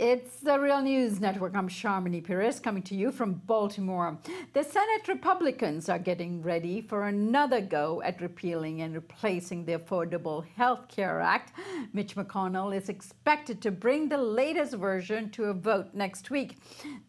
It's the Real News Network. I'm Sharmini Perez coming to you from Baltimore. The Senate Republicans are getting ready for another go at repealing and replacing the Affordable Health Care Act. Mitch McConnell is expected to bring the latest version to a vote next week.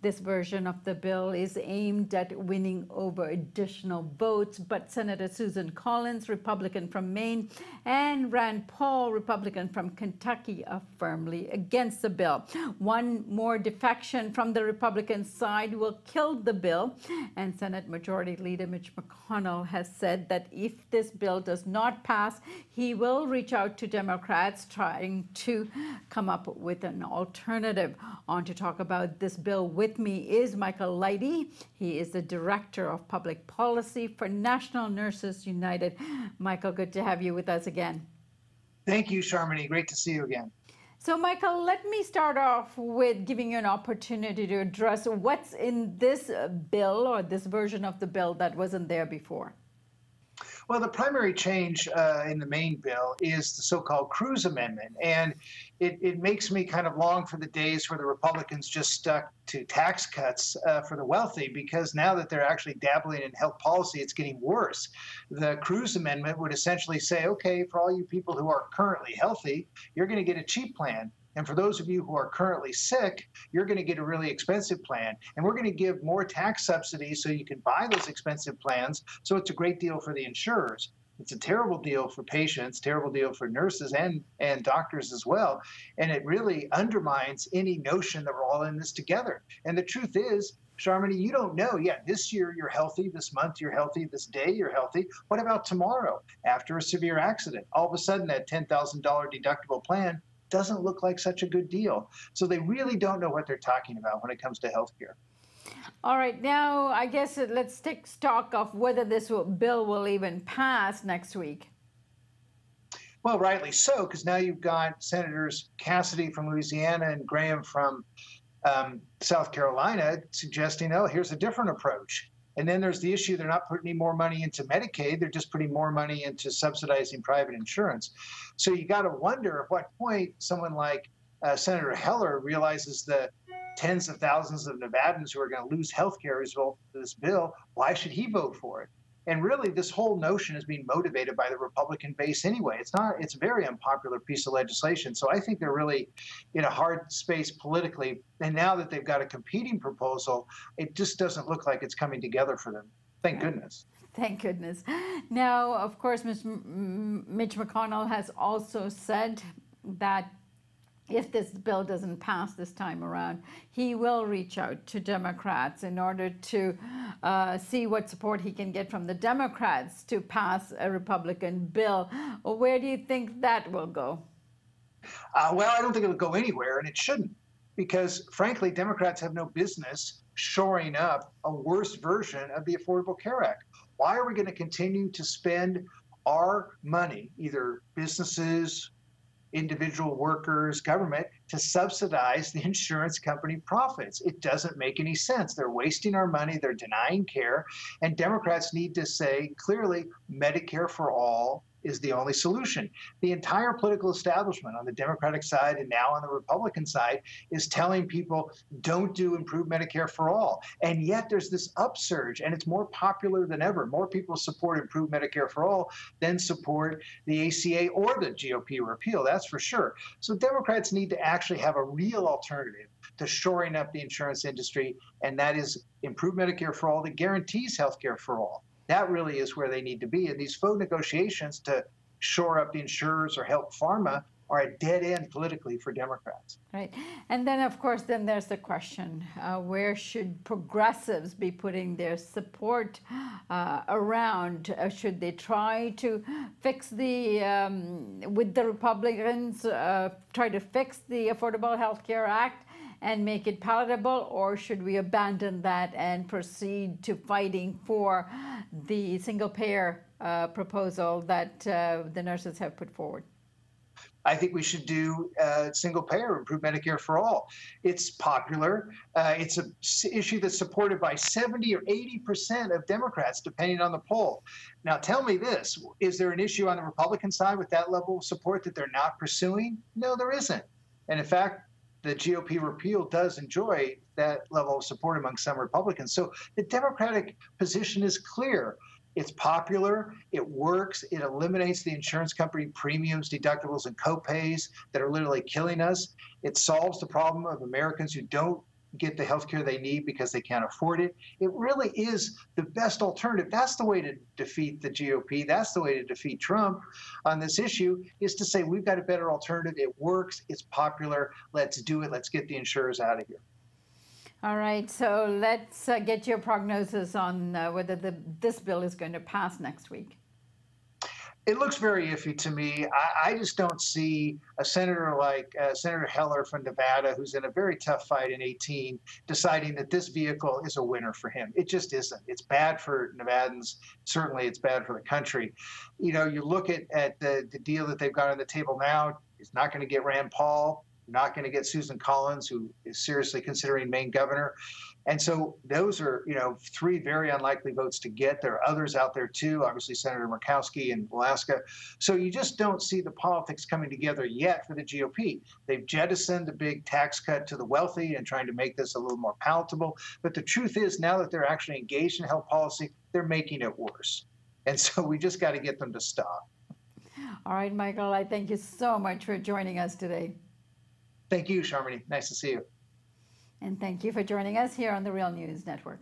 This version of the bill is aimed at winning over additional votes, but Senator Susan Collins, Republican from Maine, and Rand Paul, Republican from Kentucky, are firmly against the bill. One more defection from the Republican side will kill the bill, and Senate Majority Leader Mitch McConnell has said that if this bill does not pass, he will reach out to Democrats trying to come up with an alternative. On to talk about this bill with me is Michael Lighty. He is the Director of Public Policy for National Nurses United. Michael, good to have you with us again. Thank you, Sharmini. Great to see you again. So, Michael, let me start off with giving you an opportunity to address what's in this bill or this version of the bill that wasn't there before. Well, the primary change in the main bill is the so-called Cruz Amendment, and it makes me kind of long for the days where the Republicans just stuck to tax cuts for the wealthy, because now that they're actually dabbling in health policy, it's getting worse. The Cruz Amendment would essentially say, okay, for all you people who are currently healthy, you're going to get a cheap plan. And for those of you who are currently sick, you're going to get a really expensive plan. And we're going to give more tax subsidies so you can buy those expensive plans. So it's a great deal for the insurers. It's a terrible deal for patients, terrible deal for nurses and doctors as well. And it really undermines any notion that we're all in this together. And the truth is, Sharmini, you don't know. Yeah, this year you're healthy, this month you're healthy, this day you're healthy. What about tomorrow after a severe accident? All of a sudden that $10,000 deductible plan doesn't look like such a good deal. So they really don't know what they're talking about when it comes to healthcare. All right, now I guess let's take stock of whether this bill will even pass next week. Well, rightly so, because now you've got Senators Cassidy from Louisiana and Graham from South Carolina suggesting, oh, here's a different approach. And then there's the issue, they're not putting any more money into Medicaid, they're just putting more money into subsidizing private insurance. So you got to wonder at what point someone like Senator Heller realizes the tens of thousands of Nevadans who are going to lose health care as a result of this bill, why should he vote for it? And really, this whole notion is being motivated by the Republican base anyway. It's a very unpopular piece of legislation. So I think they're really in a hard space politically. And now that they've got a competing proposal, it just doesn't look like it's coming together for them. Thank goodness. Thank goodness. Now, of course, Mitch McConnell has also said that if this bill doesn't pass this time around, he will reach out to Democrats in order to see what support he can get from the Democrats to pass a Republican bill. Where do you think that will go? Well, I don't think it'll go anywhere, and it shouldn't, because frankly, Democrats have no business shoring up a worse version of the Affordable Care Act. Why are we going to continue to spend our money, either businesses, individual workers, government, to subsidize the insurance company profits? It doesn't make any sense. They're wasting our money. They're denying care. And Democrats need to say clearly, Medicare for all is the only solution. The entire political establishment on the Democratic side and now on the Republican side is telling people, don't do improved Medicare for all. And yet there's this upsurge, and it's more popular than ever. More people support improved Medicare for all than support the ACA or the GOP repeal, that's for sure. So Democrats need to actually have a real alternative to shoring up the insurance industry, and that is improved Medicare for all that guarantees health care for all. That really is where they need to be. And these faux negotiations to shore up the insurers or help pharma are a dead end politically for Democrats. Right. And then, of course, then there's the question, where should progressives be putting their support around? Should they try to fix with the Republicans, try to fix the Affordable Health Care Act and make it palatable, or should we abandon that and proceed to fighting for the single-payer proposal that the nurses have put forward? I think we should do single-payer, improved Medicare for all. It's popular. It's an issue that's supported by 70 or 80% of Democrats, depending on the poll. Now, tell me this. Is there an issue on the Republican side with that level of support that they're not pursuing? No, there isn't. And in fact, the GOP repeal does enjoy that level of support among some Republicans. So the Democratic position is clear. It's popular, it works, it eliminates the insurance company premiums, deductibles, and copays that are literally killing us. It solves the problem of Americans who don't get the health care they need because they can't afford it. It really is the best alternative. That's the way to defeat the GOP. That's the way to defeat Trump on this issue, is to say we've got a better alternative. It works, it's popular, let's do it, let's get the insurers out of here. All right, so let's get your prognosis on whether this bill is going to pass next week. It looks very iffy to me. I just don't see a senator like Senator Heller from Nevada, who's in a very tough fight in 18, deciding that this vehicle is a winner for him. It just isn't. It's bad for Nevadans. Certainly, it's bad for the country. You know, you look at the deal that they've got on the table now. It's not going to get Rand Paul. Not going to get Susan Collins, who is seriously considering Maine governor. And so those are, you know, three very unlikely votes to get. There are others out there too, obviously Senator Murkowski in Alaska. So you just don't see the politics coming together yet for the GOP. They've jettisoned the big tax cut to the wealthy and trying to make this a little more palatable. But the truth is, now that they're actually engaged in health policy, they're making it worse. And so we just got to get them to stop. All right, Michael, I thank you so much for joining us today. Thank you, Sharmini. Nice to see you. And thank you for joining us here on the Real News Network.